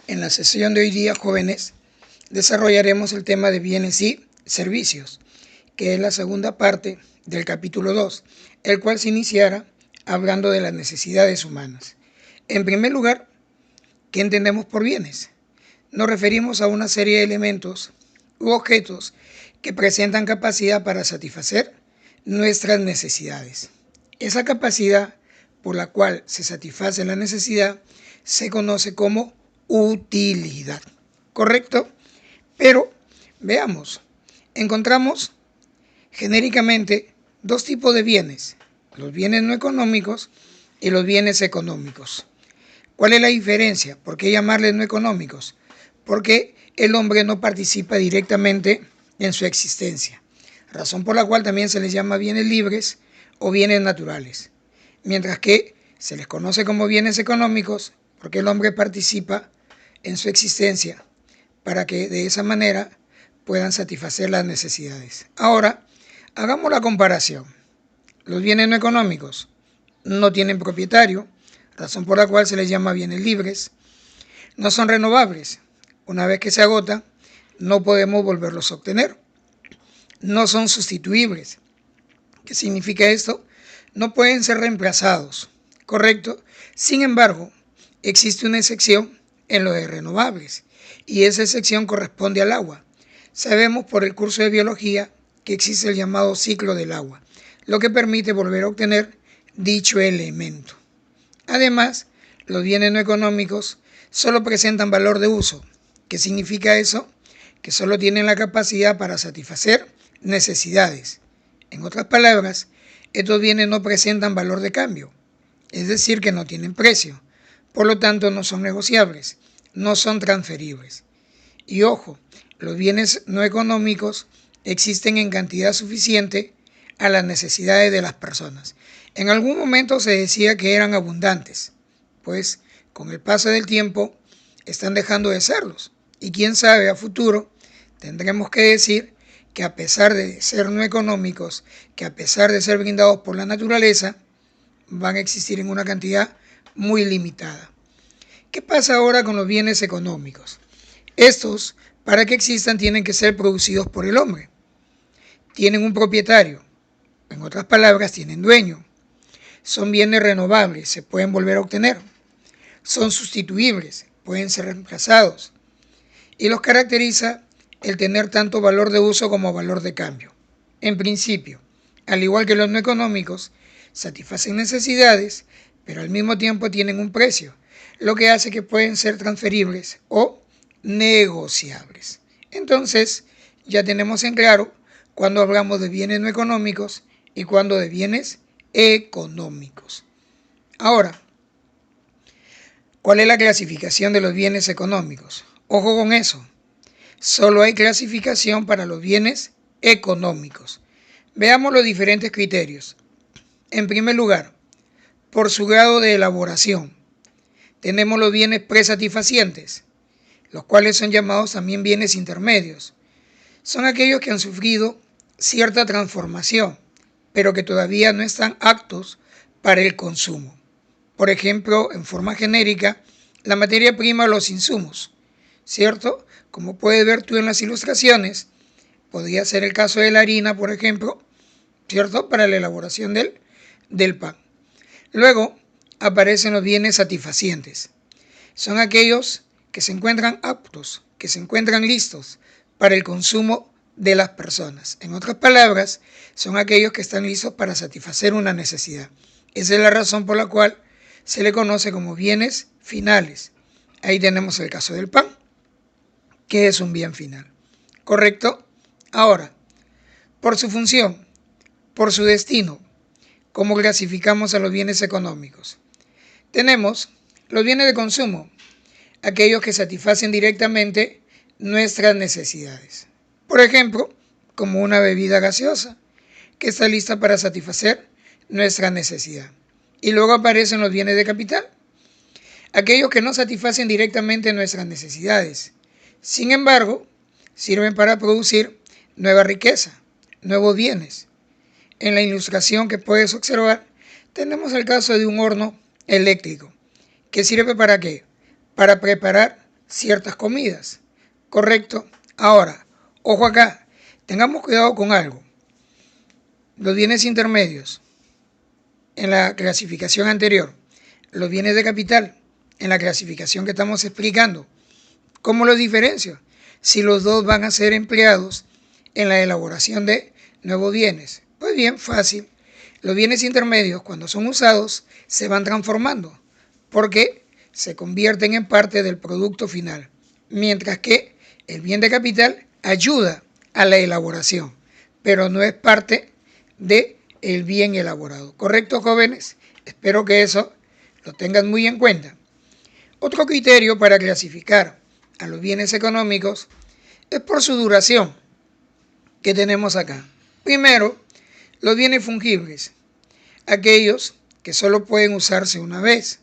En la sesión de hoy día, jóvenes, desarrollaremos el tema de bienes y servicios, que es la segunda parte del capítulo 2, el cual se iniciará hablando de las necesidades humanas. En primer lugar, ¿qué entendemos por bienes? Nos referimos a una serie de elementos u objetos que presentan capacidad para satisfacer nuestras necesidades. Esa capacidad por la cual se satisface la necesidad se conoce como utilidad, ¿correcto? Pero veamos, encontramos genéricamente dos tipos de bienes, los bienes no económicos y los bienes económicos. ¿Cuál es la diferencia? ¿Por qué llamarles no económicos? Porque el hombre no participa directamente en su existencia, razón por la cual también se les llama bienes libres o bienes naturales, mientras que se les conoce como bienes económicos porque el hombre participa en su existencia para que de esa manera puedan satisfacer las necesidades. Ahora, hagamos la comparación. Los bienes no económicos no tienen propietario, razón por la cual se les llama bienes libres. No son renovables. Una vez que se agotan, no podemos volverlos a obtener. No son sustituibles. ¿Qué significa esto? No pueden ser reemplazados, ¿correcto? Sin embargo, existe una excepción en lo de renovables, y esa excepción corresponde al agua. Sabemos por el curso de biología que existe el llamado ciclo del agua, lo que permite volver a obtener dicho elemento. Además, los bienes no económicos solo presentan valor de uso. ¿Qué significa eso? Que solo tienen la capacidad para satisfacer necesidades. En otras palabras, estos bienes no presentan valor de cambio, es decir, que no tienen precio. Por lo tanto, no son negociables, no son transferibles. Y ojo, los bienes no económicos existen en cantidad suficiente a las necesidades de las personas. En algún momento se decía que eran abundantes, pues con el paso del tiempo están dejando de serlos. Y quién sabe, a futuro tendremos que decir que a pesar de ser no económicos, que a pesar de ser brindados por la naturaleza, van a existir en una cantidad muy limitada. ¿Qué pasa ahora con los bienes económicos? Estos, para que existan, tienen que ser producidos por el hombre. Tienen un propietario, en otras palabras, tienen dueño. Son bienes renovables, se pueden volver a obtener. Son sustituibles, pueden ser reemplazados. Y los caracteriza el tener tanto valor de uso como valor de cambio. En principio, al igual que los no económicos, satisfacen necesidades, pero al mismo tiempo tienen un precio, lo que hace que pueden ser transferibles o negociables. Entonces, ya tenemos en claro cuando hablamos de bienes no económicos y cuando de bienes económicos. Ahora, ¿cuál es la clasificación de los bienes económicos? Ojo con eso. Solo hay clasificación para los bienes económicos. Veamos los diferentes criterios. En primer lugar, por su grado de elaboración, tenemos los bienes presatisfacientes, los cuales son llamados también bienes intermedios. Son aquellos que han sufrido cierta transformación, pero que todavía no están aptos para el consumo. Por ejemplo, en forma genérica, la materia prima o los insumos, ¿cierto? Como puedes ver tú en las ilustraciones, podría ser el caso de la harina, por ejemplo, ¿cierto? Para la elaboración del pan. Luego aparecen los bienes satisfacientes. Son aquellos que se encuentran aptos, que se encuentran listos para el consumo de las personas. En otras palabras, son aquellos que están listos para satisfacer una necesidad. Esa es la razón por la cual se le conoce como bienes finales. Ahí tenemos el caso del pan, que es un bien final. ¿Correcto? Ahora, por su función, por su destino, ¿cómo clasificamos a los bienes económicos? Tenemos los bienes de consumo, aquellos que satisfacen directamente nuestras necesidades. Por ejemplo, como una bebida gaseosa, que está lista para satisfacer nuestra necesidad. Y luego aparecen los bienes de capital, aquellos que no satisfacen directamente nuestras necesidades. Sin embargo, sirven para producir nueva riqueza, nuevos bienes. En la ilustración que puedes observar, tenemos el caso de un horno eléctrico. ¿Que sirve para qué? Para preparar ciertas comidas. ¿Correcto? Ahora, ojo acá, tengamos cuidado con algo. Los bienes intermedios en la clasificación anterior, los bienes de capital en la clasificación que estamos explicando. ¿Cómo los diferencio? Si los dos van a ser empleados en la elaboración de nuevos bienes. Pues bien, fácil. Los bienes intermedios, cuando son usados, se van transformando porque se convierten en parte del producto final, mientras que el bien de capital ayuda a la elaboración, pero no es parte del bien elaborado. ¿Correcto, jóvenes? Espero que eso lo tengan muy en cuenta. Otro criterio para clasificar a los bienes económicos es por su duración que tenemos acá. Primero, los bienes fungibles, aquellos que solo pueden usarse una vez,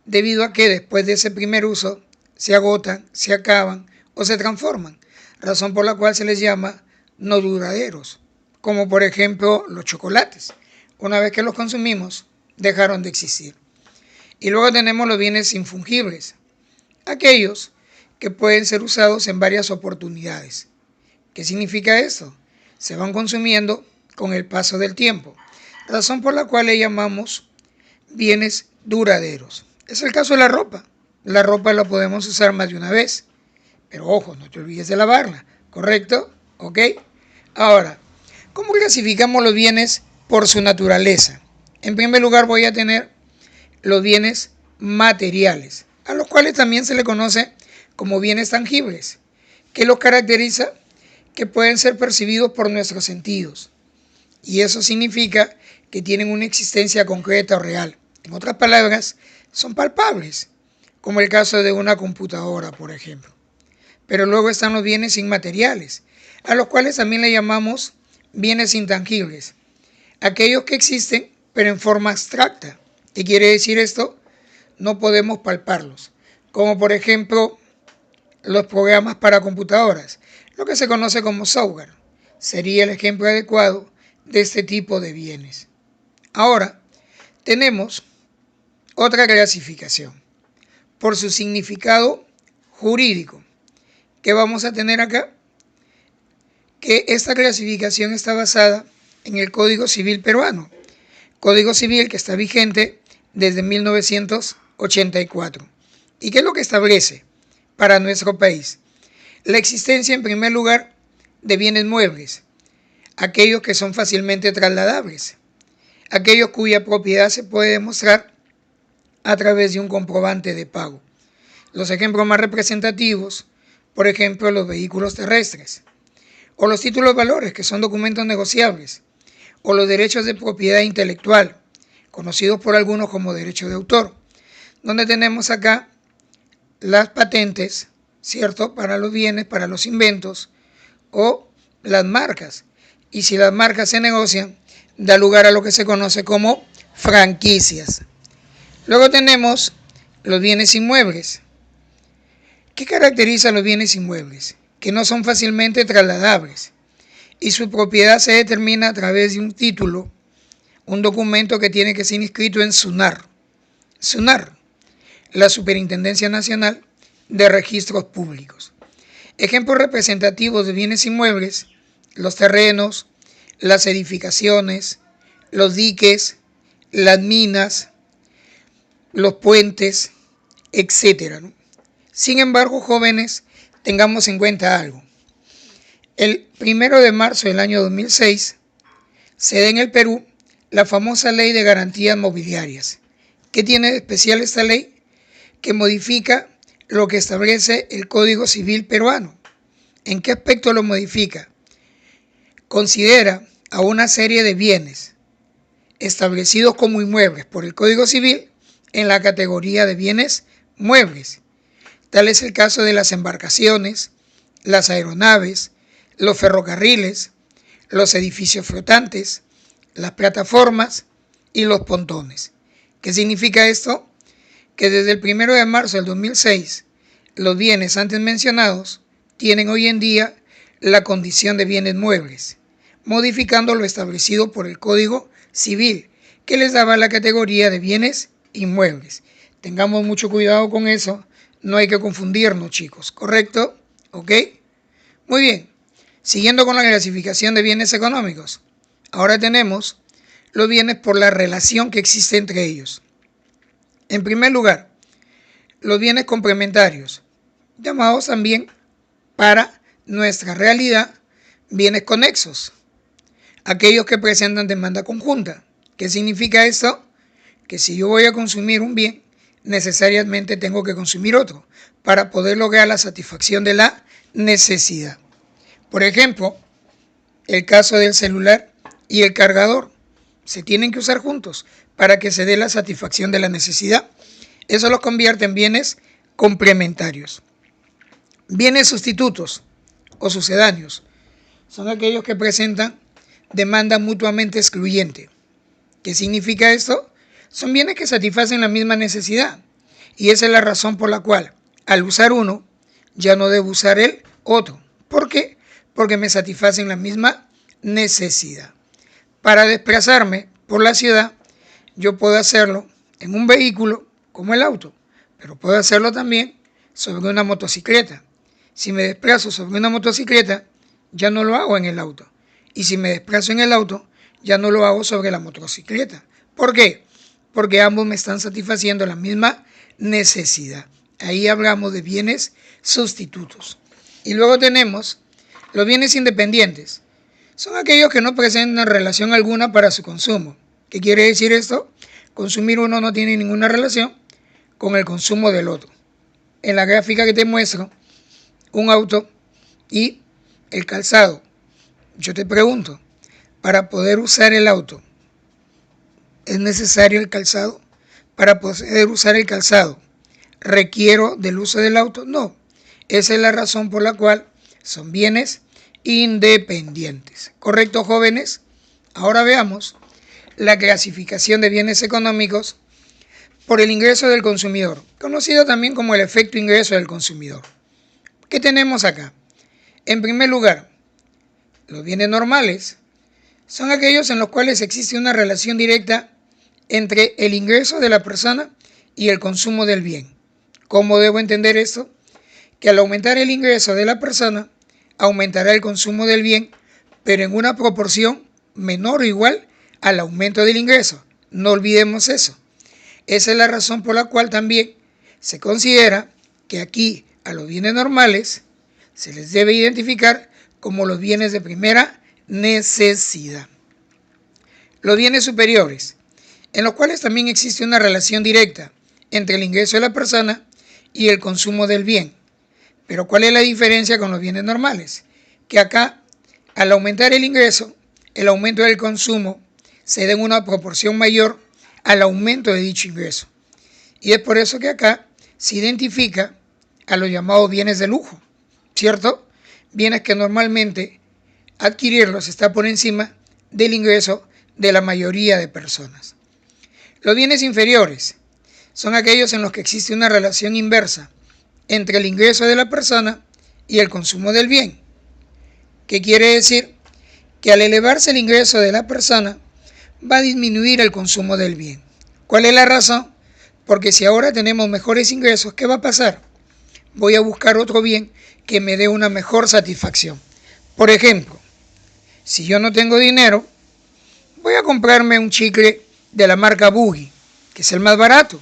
debido a que después de ese primer uso se agotan, se acaban o se transforman, razón por la cual se les llama no duraderos, como por ejemplo los chocolates. Una vez que los consumimos, dejaron de existir. Y luego tenemos los bienes infungibles, aquellos que pueden ser usados en varias oportunidades. ¿Qué significa esto? Se van consumiendo con el paso del tiempo, razón por la cual le llamamos bienes duraderos. Es el caso de la ropa. La ropa la podemos usar más de una vez, pero ojo, no te olvides de lavarla, ¿correcto? ¿Ok? Ahora, ¿cómo clasificamos los bienes por su naturaleza? En primer lugar voy a tener los bienes materiales, a los cuales también se le conoce como bienes tangibles. ¿Qué los caracteriza? Que pueden ser percibidos por nuestros sentidos. Y eso significa que tienen una existencia concreta o real. En otras palabras, son palpables, como el caso de una computadora, por ejemplo. Pero luego están los bienes inmateriales, a los cuales también le llamamos bienes intangibles. Aquellos que existen, pero en forma abstracta. ¿Qué quiere decir esto? No podemos palparlos. Como por ejemplo, los programas para computadoras, lo que se conoce como software, sería el ejemplo adecuado de este tipo de bienes. Ahora, tenemos otra clasificación por su significado jurídico. ¿Qué vamos a tener acá? Que esta clasificación está basada en el Código Civil peruano, Código Civil que está vigente desde 1984. ¿Y qué es lo que establece para nuestro país? La existencia, en primer lugar, de bienes muebles, aquellos que son fácilmente trasladables, aquellos cuya propiedad se puede demostrar a través de un comprobante de pago. Los ejemplos más representativos, por ejemplo, los vehículos terrestres, o los títulos valores, que son documentos negociables, o los derechos de propiedad intelectual, conocidos por algunos como derechos de autor, donde tenemos acá las patentes, ¿cierto?, para los bienes, para los inventos, o las marcas. Y si las marcas se negocian, da lugar a lo que se conoce como franquicias. Luego tenemos los bienes inmuebles. ¿Qué caracteriza a los bienes inmuebles? Que no son fácilmente trasladables y su propiedad se determina a través de un título, un documento que tiene que ser inscrito en SUNAR. SUNAR, la Superintendencia Nacional de Registros Públicos. Ejemplos representativos de bienes inmuebles: los terrenos, las edificaciones, los diques, las minas, los puentes, etc. Sin embargo, jóvenes, tengamos en cuenta algo. El 1 de marzo del año 2006 se da en el Perú la famosa Ley de Garantías Mobiliarias. ¿Qué tiene de especial esta ley? Que modifica lo que establece el Código Civil peruano. ¿En qué aspecto lo modifica? Considera a una serie de bienes establecidos como inmuebles por el Código Civil en la categoría de bienes muebles. Tal es el caso de las embarcaciones, las aeronaves, los ferrocarriles, los edificios flotantes, las plataformas y los pontones. ¿Qué significa esto? Que desde el 1 de marzo del 2006, los bienes antes mencionados tienen hoy en día la condición de bienes muebles, modificando lo establecido por el Código Civil, que les daba la categoría de bienes inmuebles. Tengamos mucho cuidado con eso, No hay que confundirnos, chicos, ¿correcto? ¿Ok? Muy bien. Siguiendo con la clasificación de bienes económicos. Ahora tenemos los bienes por la relación que existe entre ellos. En primer lugar, los bienes complementarios, llamados también para nuestra realidad bienes conexos, aquellos que presentan demanda conjunta. ¿Qué significa esto? Que si yo voy a consumir un bien, necesariamente tengo que consumir otro para poder lograr la satisfacción de la necesidad. Por ejemplo, el caso del celular y el cargador se tienen que usar juntos para que se dé la satisfacción de la necesidad. Eso los convierte en bienes complementarios. Bienes sustitutos o sucedáneos son aquellos que presentan demanda mutuamente excluyente. ¿Qué significa esto? Son bienes que satisfacen la misma necesidad. Y esa es la razón por la cual al usar uno, ya no debo usar el otro. ¿Por qué? Porque me satisfacen la misma necesidad. Para desplazarme por la ciudad, yo puedo hacerlo en un vehículo como el auto, pero puedo hacerlo también sobre una motocicleta. Si me desplazo sobre una motocicleta, ya no lo hago en el auto. Y si me desplazo en el auto, ya no lo hago sobre la motocicleta. ¿Por qué? Porque ambos me están satisfaciendo la misma necesidad. Ahí hablamos de bienes sustitutos. Y luego tenemos los bienes independientes. Son aquellos que no presentan relación alguna para su consumo. ¿Qué quiere decir esto? Consumir uno no tiene ninguna relación con el consumo del otro. En la gráfica que te muestro, un auto y el calzado. Yo te pregunto, para poder usar el auto, ¿es necesario el calzado? Para poder usar el calzado, ¿requiero del uso del auto? No. Esa es la razón por la cual son bienes independientes. ¿Correcto, jóvenes? Ahora veamos la clasificación de bienes económicos por el ingreso del consumidor, conocido también como el efecto ingreso del consumidor. ¿Qué tenemos acá? En primer lugar, los bienes normales son aquellos en los cuales existe una relación directa entre el ingreso de la persona y el consumo del bien. ¿Cómo debo entender esto? Que al aumentar el ingreso de la persona, aumentará el consumo del bien, pero en una proporción menor o igual al aumento del ingreso. No olvidemos eso. Esa es la razón por la cual también se considera que aquí a los bienes normales se les debe identificar como los bienes de primera necesidad. Los bienes superiores, en los cuales también existe una relación directa entre el ingreso de la persona y el consumo del bien. Pero ¿cuál es la diferencia con los bienes normales? Que acá, al aumentar el ingreso, el aumento del consumo se da en una proporción mayor al aumento de dicho ingreso. Y es por eso que acá se identifica a los llamados bienes de lujo, ¿cierto? Bienes que normalmente adquirirlos está por encima del ingreso de la mayoría de personas. Los bienes inferiores son aquellos en los que existe una relación inversa entre el ingreso de la persona y el consumo del bien. ¿Qué quiere decir? Que al elevarse el ingreso de la persona, va a disminuir el consumo del bien. ¿Cuál es la razón? Porque si ahora tenemos mejores ingresos, ¿qué va a pasar? Voy a buscar otro bien que me dé una mejor satisfacción. Por ejemplo, si yo no tengo dinero, voy a comprarme un chicle de la marca Boogie, que es el más barato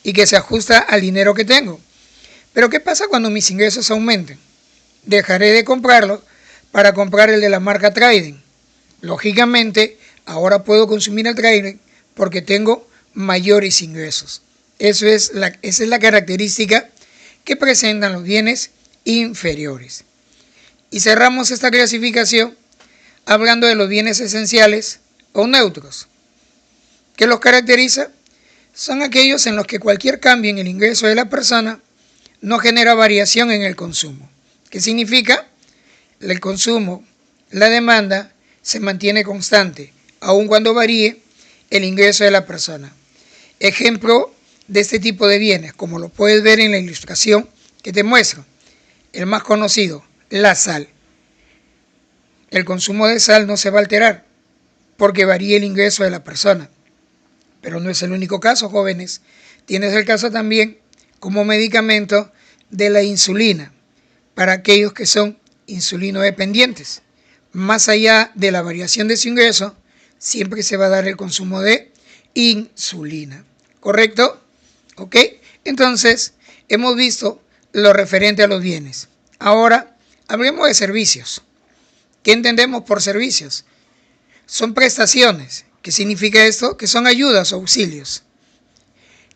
y que se ajusta al dinero que tengo. Pero ¿qué pasa cuando mis ingresos aumenten? Dejaré de comprarlo para comprar el de la marca Trident. Lógicamente, ahora puedo consumir el Trident porque tengo mayores ingresos. Esa es la característica que presentan los bienes inferiores. Y cerramos esta clasificación hablando de los bienes esenciales o neutros. ¿Qué los caracteriza? Son aquellos en los que cualquier cambio en el ingreso de la persona no genera variación en el consumo. ¿Qué significa? El consumo, la demanda, se mantiene constante, aun cuando varíe el ingreso de la persona. Ejemplo de este tipo de bienes, como lo puedes ver en la ilustración que te muestro. El más conocido, la sal. El consumo de sal no se va a alterar porque varía el ingreso de la persona. Pero no es el único caso, jóvenes. Tienes el caso también como medicamento de la insulina para aquellos que son insulinodependientes. Más allá de la variación de su ingreso, siempre se va a dar el consumo de insulina. ¿Correcto? ¿Ok? Entonces, hemos visto lo referente a los bienes. Ahora, hablemos de servicios. ¿Qué entendemos por servicios? Son prestaciones. ¿Qué significa esto? Que son ayudas o auxilios,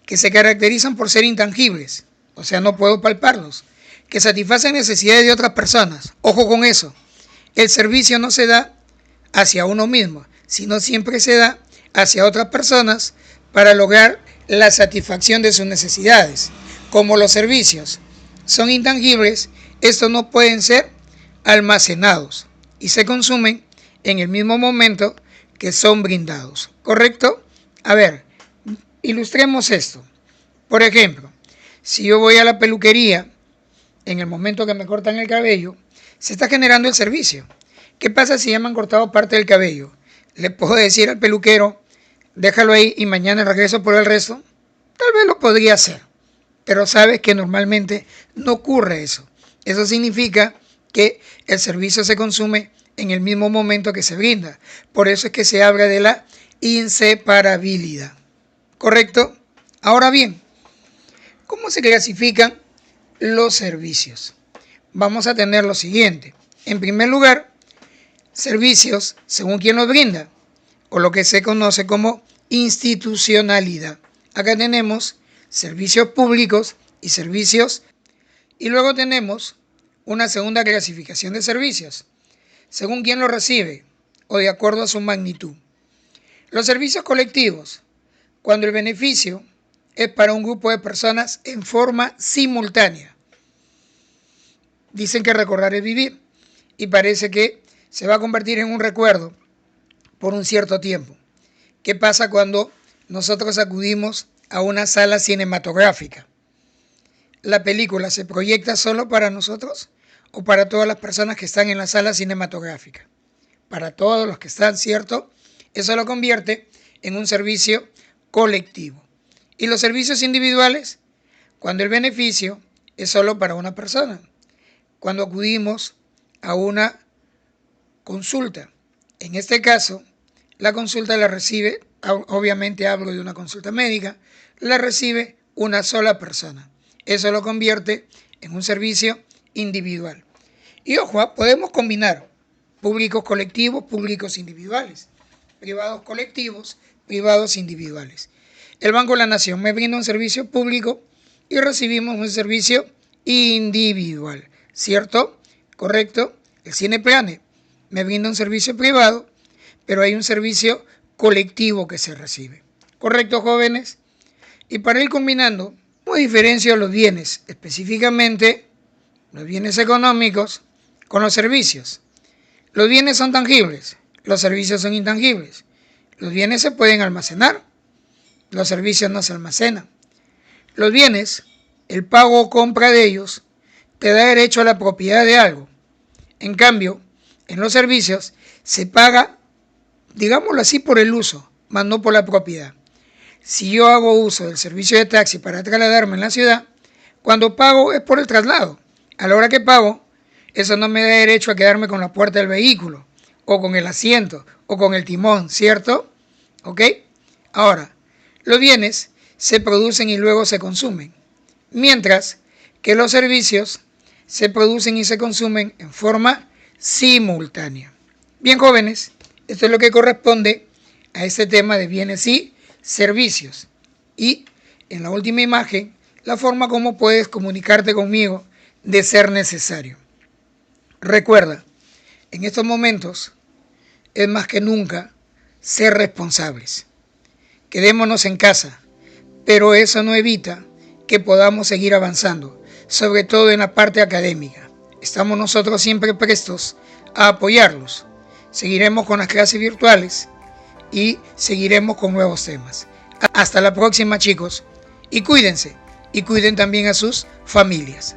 que se caracterizan por ser intangibles, o sea, no puedo palparlos, que satisfacen necesidades de otras personas. Ojo con eso. El servicio no se da hacia uno mismo, sino siempre se da hacia otras personas para lograr la satisfacción de sus necesidades. Como los servicios son intangibles, estos no pueden ser almacenados y se consumen en el mismo momento que son brindados. ¿Correcto? A ver, ilustremos esto. Por ejemplo, si yo voy a la peluquería, en el momento que me cortan el cabello, se está generando el servicio. ¿Qué pasa si ya me han cortado parte del cabello? ¿Le puedo decir al peluquero, déjalo ahí y mañana regreso por el resto? Tal vez lo podría hacer, pero sabes que normalmente no ocurre eso. Eso significa que el servicio se consume en el mismo momento que se brinda. Por eso es que se habla de la inseparabilidad. ¿Correcto? Ahora bien, ¿cómo se clasifican los servicios? Vamos a tener lo siguiente. En primer lugar, servicios según quien los brinda, o lo que se conoce como institucionalidad. Acá tenemos servicios públicos y servicios, y luego tenemos una segunda clasificación de servicios, según quien los recibe o de acuerdo a su magnitud. Los servicios colectivos, cuando el beneficio es para un grupo de personas en forma simultánea. Dicen que recordar es vivir y parece que se va a convertir en un recuerdo por un cierto tiempo. ¿Qué pasa cuando nosotros acudimos a una sala cinematográfica? ¿La película se proyecta solo para nosotros o para todas las personas que están en la sala cinematográfica? Para todos los que están, ¿cierto? Eso lo convierte en un servicio colectivo. ¿Y los servicios individuales? Cuando el beneficio es solo para una persona. Cuando acudimos a una consulta. En este caso, la consulta la recibe, obviamente hablo de una consulta médica, la recibe una sola persona. Eso lo convierte en un servicio individual. Y ojo, podemos combinar públicos colectivos, públicos individuales, privados colectivos, privados individuales. El Banco de la Nación me brinda un servicio público y recibimos un servicio individual, ¿cierto? ¿Correcto? El Cineplane me brinda un servicio privado, pero hay un servicio colectivo que se recibe. ¿Correcto, jóvenes? Y para ir combinando, ¿cómo diferencio los bienes, específicamente los bienes económicos, con los servicios? Los bienes son tangibles, los servicios son intangibles. Los bienes se pueden almacenar, los servicios no se almacenan. Los bienes, el pago o compra de ellos, te da derecho a la propiedad de algo. En cambio, en los servicios se paga, digámoslo así, por el uso, más no por la propiedad. Si yo hago uso del servicio de taxi para trasladarme en la ciudad, cuando pago es por el traslado. A la hora que pago, eso no me da derecho a quedarme con la puerta del vehículo, o con el asiento, o con el timón, ¿cierto? ¿Ok? Ahora, los bienes se producen y luego se consumen, mientras que los servicios se producen y se consumen en forma simultánea. Bien, jóvenes, esto es lo que corresponde a este tema de bienes y servicios. Y en la última imagen, la forma como puedes comunicarte conmigo de ser necesario. Recuerda, en estos momentos es más que nunca ser responsables. Quedémonos en casa, pero eso no evita que podamos seguir avanzando, sobre todo en la parte académica. Estamos nosotros siempre prestos a apoyarlos. Seguiremos con las clases virtuales y seguiremos con nuevos temas. Hasta la próxima, chicos, y cuídense, y cuiden también a sus familias.